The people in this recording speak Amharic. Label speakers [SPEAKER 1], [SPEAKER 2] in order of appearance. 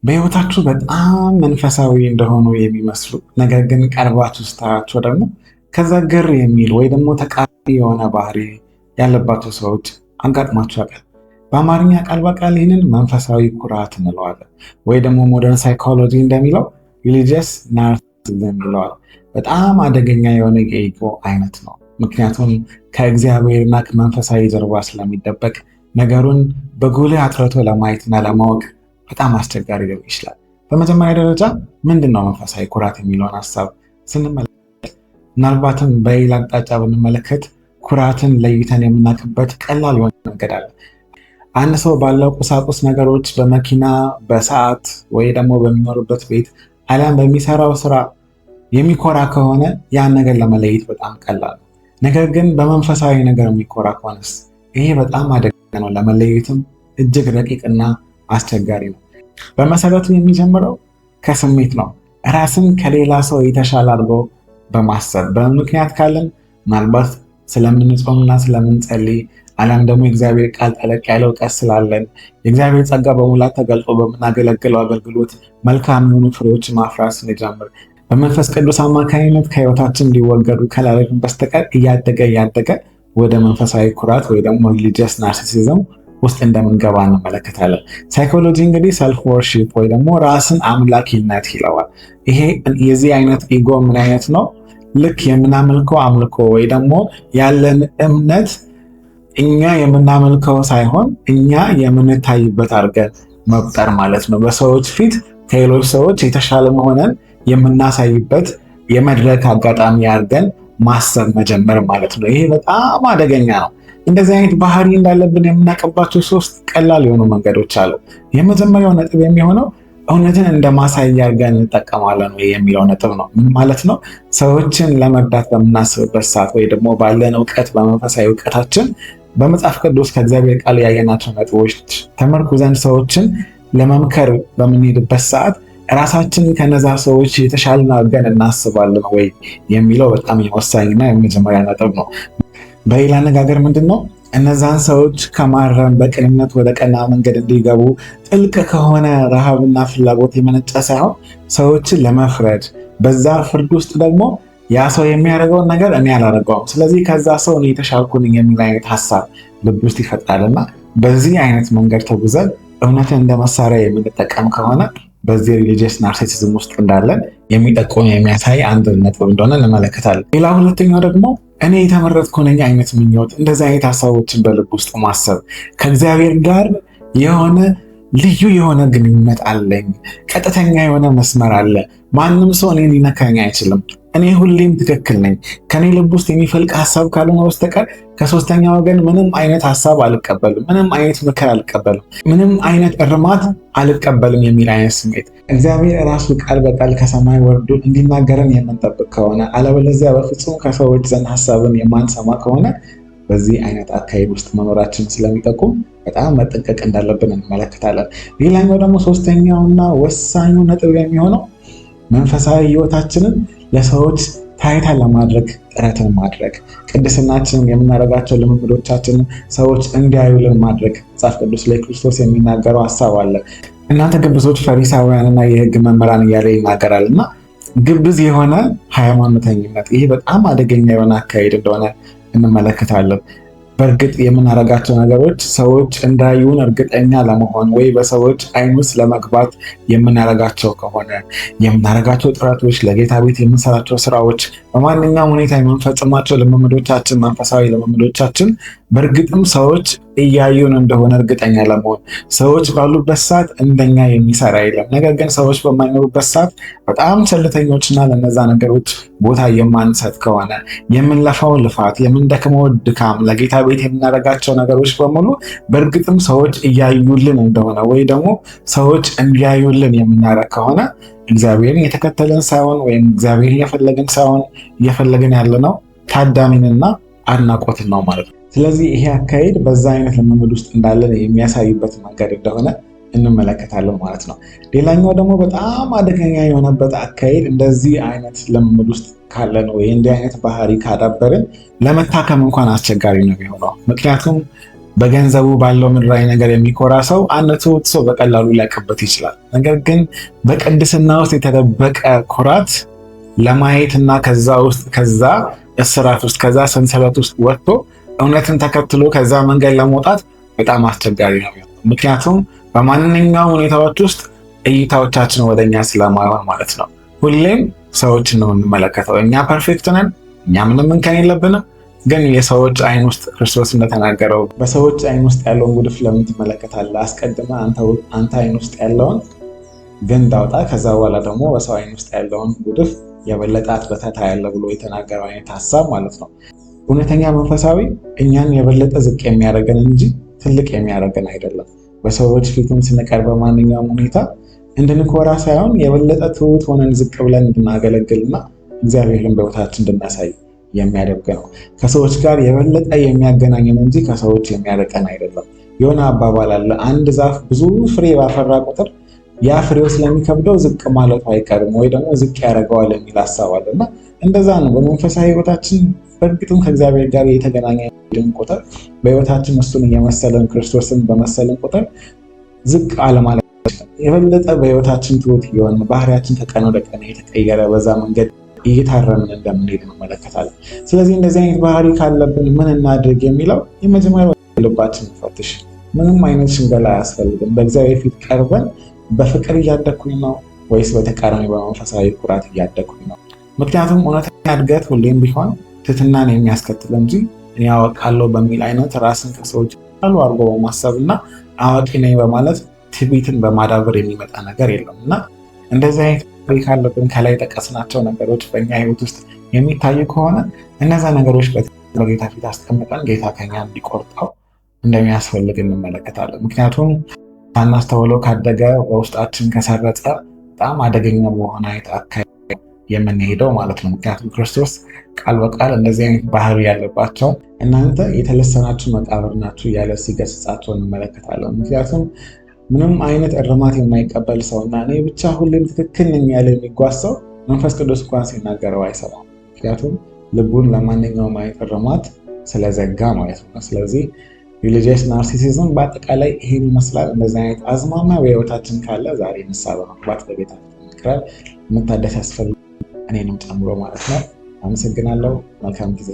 [SPEAKER 1] በህይወታችሁ በጣም መንፈሳዊ እንደሆኑ የሚመስሉ ነገር ግን ቀርባችሁ ስታያቸው ደግሞ ከዛ ግር የሚል ወይ ደግሞ ተቃራኒ የሆነ ባህሪ ያለባቸው ሰዎች አጋጥሟችሁ ያውቃል? በአማርኛ ቃል በቃል ይህንን መንፈሳዊ ኩራት እንለዋለን፣ ወይ ደግሞ ሞደርን ሳይኮሎጂ እንደሚለው ሪሊጂየስ ናርሲሲዝም ይለዋል። በጣም አደገኛ የሆነ የኢጎ አይነት ነው። ምክንያቱም ከእግዚአብሔርና ከመንፈሳዊ ጀርባ ስለሚደበቅ ነገሩን በጉልህ አጥርቶ ለማየትና ለማወቅ በጣም አስቸጋሪ ሊሆን ይችላል። በመጀመሪያ ደረጃ ምንድን ነው መንፈሳዊ ኩራት የሚለውን ሀሳብ ስንመለከት ምናልባትም በሌላ አቅጣጫ ብንመለከት ኩራትን ለይተን የምናውቅበት ቀላል የሆነ መንገድ አለ። አንድ ሰው ባለው ቁሳቁስ ነገሮች፣ በመኪና፣ በሰዓት ወይ ደግሞ በሚኖርበት ቤት አሊያም በሚሰራው ስራ የሚኮራ ከሆነ ያን ነገር ለመለየት በጣም ቀላል ነው። ነገር ግን በመንፈሳዊ ነገር የሚኮራ ከሆነስ ይሄ በጣም አደገኛ ነው። ለመለየትም እጅግ ረቂቅና አስቸጋሪ ነው። በመሰረቱ የሚጀምረው ከስሜት ነው። ራስን ከሌላ ሰው የተሻለ አድርጎ በማሰብ በምክንያት ካለን ምናልባት ስለምንጾምና ስለምንጸልይ አሊያም ደግሞ የእግዚአብሔር ቃል ጠለቅ ያለ እውቀት ስላለን የእግዚአብሔር ጸጋ በሙላት ተገልጦ በምናገለግለው አገልግሎት መልካም የሆኑ ፍሬዎች ማፍራት ስንጀምር በመንፈስ ቅዱስ አማካኝነት ከህይወታችን እንዲወገዱ ካላደረግን በስተቀር እያደገ ወደ መንፈሳዊ ኩራት ወይ ደግሞ ሪሊጂየስ ናርሲሲዝም ውስጥ እንደምንገባ እንመለከታለን። ሳይኮሎጂ እንግዲህ ሰልፍ ወርሺፕ ወይ ደግሞ ራስን አምላኪነት ይለዋል። ይሄ የዚህ አይነት ኢጎ ምን አይነት ነው? ልክ የምናመልከው አምልኮ ወይ ደግሞ ያለን እምነት እኛ የምናመልከው ሳይሆን እኛ የምንታይበት አድርገን መቁጠር ማለት ነው። በሰዎች ፊት ከሌሎች ሰዎች የተሻለ መሆንን የምናሳይበት የመድረክ አጋጣሚ አድርገን ማሰብ መጀመር ማለት ነው። ይሄ በጣም አደገኛ ነው። እንደዚህ አይነት ባህሪ እንዳለብን የምናውቅባቸው 3 ቀላል የሆኑ መንገዶች አሉ። የመጀመሪያው ነጥብ የሚሆነው እውነትን እንደ ማሳያ አድርገን እንጠቀማለን ወይ የሚለው ነጥብ ነው። ምን ማለት ነው? ሰዎችን ለመርዳት በምናስብበት ሰዓት ወይ ደግሞ ባለን እውቀት በመንፈሳዊ እውቀታችን በመጽሐፍ ቅዱስ ከእግዚአብሔር ቃል ያየናቸው ነጥቦች ተመርኩዘን ሰዎችን ለመምከር በምንሄድበት ሰዓት ራሳችን ከነዛ ሰዎች የተሻለን አድርገን እናስባለን ወይ የሚለው በጣም ወሳኝና የመጀመሪያ ነጥብ ነው። በሌላ አነጋገር ምንድን ነው? እነዛን ሰዎች ከማረም በቅንነት ወደ ቀና መንገድ እንዲገቡ ጥልቅ ከሆነ ረሃብና ፍላጎት የመነጨ ሳይሆን ሰዎችን ለመፍረድ በዛ ፍርድ ውስጥ ደግሞ ያ ሰው የሚያደርገውን ነገር እኔ አላደርገውም፣ ስለዚህ ከዛ ሰው እኔ የተሻልኩ ነኝ የሚል አይነት ሀሳብ ልብ ውስጥ ይፈጥራልና በዚህ አይነት መንገድ ተጉዘን እውነትን እንደ መሳሪያ የምንጠቀም ከሆነ በዚህ ሪሊጂየስ ናርሲሲዝም ውስጥ እንዳለን የሚጠቁም የሚያሳይ አንድ ነጥብ እንደሆነ እንመለከታለን። ሌላ ሁለተኛው ደግሞ እኔ የተመረጥኩ ነኝ አይነት ምኞት፣ እንደዚህ አይነት ሀሳቦችን በልብ ውስጥ ማሰብ። ከእግዚአብሔር ጋር የሆነ ልዩ የሆነ ግንኙነት አለኝ፣ ቀጥተኛ የሆነ መስመር አለ፣ ማንም ሰው እኔን ሊነካኝ አይችልም፣ እኔ ሁሌም ትክክል ነኝ፣ ከኔ ልብ ውስጥ የሚፈልቅ ሀሳብ ካልሆነ በስተቀር ከሶስተኛ ወገን ምንም አይነት ሀሳብ አልቀበልም፣ ምንም አይነት ምክር አልቀበልም፣ ምንም አይነት እርማት አልቀበልም የሚል አይነት ስሜት እግዚአብሔር ራሱ ቃል በቃል ከሰማይ ወርዶ እንዲናገረን የምንጠብቅ ከሆነ አለበለዚያ በፍጹም ከሰዎች ዘንድ ሀሳብን የማንሰማ ከሆነ በዚህ አይነት አካሄድ ውስጥ መኖራችን ስለሚጠቁም በጣም መጠንቀቅ እንዳለብን እንመለከታለን። ሌላኛው ደግሞ ሶስተኛውና ወሳኙ ነጥብ የሚሆነው መንፈሳዊ ህይወታችንን ለሰዎች ታይታ ለማድረግ ጥረትን ማድረግ፣ ቅድስናችንን የምናደርጋቸው ልምምዶቻችንን ሰዎች እንዲያዩልን ማድረግ። መጽሐፍ ቅዱስ ላይ ክርስቶስ የሚናገረው ሀሳብ አለ። እናንተ ግብዞች ፈሪሳውያንና የህግ መምህራን እያለ ይናገራል እና ግብዝ የሆነ ሃይማኖተኝነት ይሄ በጣም አደገኛ የሆነ አካሄድ እንደሆነ እንመለከታለን። በእርግጥ የምናደርጋቸው ነገሮች ሰዎች እንዳዩን እርግጠኛ ለመሆን ወይ በሰዎች አይን ውስጥ ለመግባት የምናደርጋቸው ከሆነ የምናደርጋቸው ጥረቶች፣ ለጌታ ቤት የምንሰራቸው ስራዎች፣ በማንኛውም ሁኔታ የምንፈጽማቸው ልምምዶቻችን፣ መንፈሳዊ ልምምዶቻችን በእርግጥም ሰዎች እያዩን እንደሆነ እርግጠኛ ለመሆን ሰዎች ባሉበት ሰዓት እንደኛ የሚሰራ የለም። ነገር ግን ሰዎች በማይኖሩበት ሰዓት በጣም ቸልተኞችና ለነዛ ነገሮች ቦታ የማንሰጥ ከሆነ የምንለፋው ልፋት፣ የምንደክመው ድካም፣ ለጌታ ቤት የምናደርጋቸው ነገሮች በሙሉ በእርግጥም ሰዎች እያዩልን እንደሆነ ወይ ደግሞ ሰዎች እንዲያዩልን የምናደርግ ከሆነ እግዚአብሔርን የተከተልን ሳይሆን ወይም እግዚአብሔርን እየፈለግን ሳይሆን እየፈለግን ያለነው ታዳሚንና አድናቆትን ነው ማለት ነው። ስለዚህ ይሄ አካሄድ በዛ አይነት ልምምድ ውስጥ እንዳለን የሚያሳይበት መንገድ እንደሆነ እንመለከታለን ማለት ነው። ሌላኛው ደግሞ በጣም አደገኛ የሆነበት አካሄድ እንደዚህ አይነት ልምምድ ውስጥ ካለን ወይ እንዲህ አይነት ባህሪ ካዳበርን ለመታከም እንኳን አስቸጋሪ ነው የሚሆነው። ምክንያቱም በገንዘቡ ባለው ምድራዊ ነገር የሚኮራ ሰው አንድ ትሑት ሰው በቀላሉ ሊያውቅበት ይችላል። ነገር ግን በቅድስና ውስጥ የተደበቀ ኩራት ለማየትና ከዛ እስራት ውስጥ ከዛ ሰንሰለት ውስጥ ወጥቶ እውነትን ተከትሎ ከዛ መንገድ ለመውጣት በጣም አስቸጋሪ ነው። ምክንያቱም በማንኛውም ሁኔታዎች ውስጥ እይታዎቻችን ወደኛ ስለማይሆን ማለት ነው። ሁሌም ሰዎችን ነው የምንመለከተው። እኛ ፐርፌክት ነን፣ እኛ ምንም እንከን የለብንም። ግን የሰዎች አይን ውስጥ ክርስቶስ እንደተናገረው በሰዎች አይን ውስጥ ያለውን ጉድፍ ለምን ትመለከታለህ? አስቀድመህ አንተ አይን ውስጥ ያለውን ግንድ አውጣ፣ ከዛ በኋላ ደግሞ በሰው አይን ውስጥ ያለውን ጉድፍ የበለጠ አጥርተህ ታያለህ ብሎ የተናገረው አይነት ሀሳብ ማለት ነው። እውነተኛ መንፈሳዊ እኛን የበለጠ ዝቅ የሚያደርገን እንጂ ትልቅ የሚያደርገን አይደለም። በሰዎች ፊትም ስንቀርብ በማንኛውም ሁኔታ እንድንኮራ ሳይሆን የበለጠ ትሑት ሆነን ዝቅ ብለን እንድናገለግልና እግዚአብሔርን በሕይወታችን እንድናሳይ የሚያደርግ ነው። ከሰዎች ጋር የበለጠ የሚያገናኘን እንጂ ከሰዎች የሚያርቀን አይደለም። የሆነ አባባል አለ፣ አንድ ዛፍ ብዙ ፍሬ ባፈራ ቁጥር ያ ፍሬው ስለሚከብደው ዝቅ ማለቱ አይቀርም ወይ ደግሞ ዝቅ ያደርገዋል የሚል ሀሳብ አለ እና እንደዛ ነው በመንፈሳዊ ሕይወታችን በእርግጥም ከእግዚአብሔር ጋር የተገናኘን ቁጥር በሕይወታችን እሱን እየመሰለን ክርስቶስን በመሰለን ቁጥር ዝቅ አለማለት የበለጠ በሕይወታችን ትሑት የሆነ ባህሪያችን ከቀን ወደ ቀን የተቀየረ በዛ መንገድ እየታረምን እንደምንሄድ እንመለከታለን። ስለዚህ እንደዚህ አይነት ባህሪ ካለብን ምን እናድርግ የሚለው የመጀመሪያው ልባችን እንፈትሽ። ምንም አይነት ሽንገላ አያስፈልግም። በእግዚአብሔር ፊት ቀርበን በፍቅር እያደግኩኝ ነው ወይስ በተቃራኒ በመንፈሳዊ ኩራት እያደግኩኝ ነው? ምክንያቱም እውነተኛ እድገት ሁሌም ቢሆን ትህትናን የሚያስከትል እንጂ እኔ አወቃለሁ በሚል አይነት ራስን ከሰዎች አሉ አድርጎ በማሰብ እና አዋቂ ነኝ በማለት ትዕቢትን በማዳበር የሚመጣ ነገር የለም እና እንደዚህ አይነት ካለብን ከላይ ጠቀስናቸው ነገሮች በእኛ ህይወት ውስጥ የሚታዩ ከሆነ እነዛ ነገሮች በጌታ ፊት አስቀምጠን ጌታ ከኛ እንዲቆርጠው እንደሚያስፈልግ እንመለከታለን። ምክንያቱም ሳናስተውለው ካደገ በውስጣችን ከሰረጸ በጣም አደገኛ በሆነ አይነት አካሄድ የምንሄደው ማለት ነው። ምክንያቱም ክርስቶስ ቃል በቃል እንደዚህ አይነት ባህሪ ያለባቸው እናንተ የተለሰናችሁ መቃብር ናችሁ እያለ ሲገስጻቸው እንመለከታለን። ምክንያቱም ምንም አይነት እርማት የማይቀበል ሰውና እኔ ብቻ ሁሌም ትክክል ነኝ ያለ የሚጓዝ ሰው መንፈስ ቅዱስ እንኳን ሲናገረው አይሰማም። ምክንያቱም ልቡን ለማንኛውም አይነት እርማት ስለዘጋ ማለት ነው። ስለዚህ ሪሊጂየስ ናርሲሲዝም በአጠቃላይ ይሄን ይመስላል። እንደዚህ አይነት አዝማሚያ በህይወታችን ካለ ዛሬ ንስሐ በመግባት በጌታ መቅረብ መታደስ ያስፈልጋል፣ እኔንም ጨምሮ ማለት ነው። አመሰግናለሁ። መልካም ጊዜ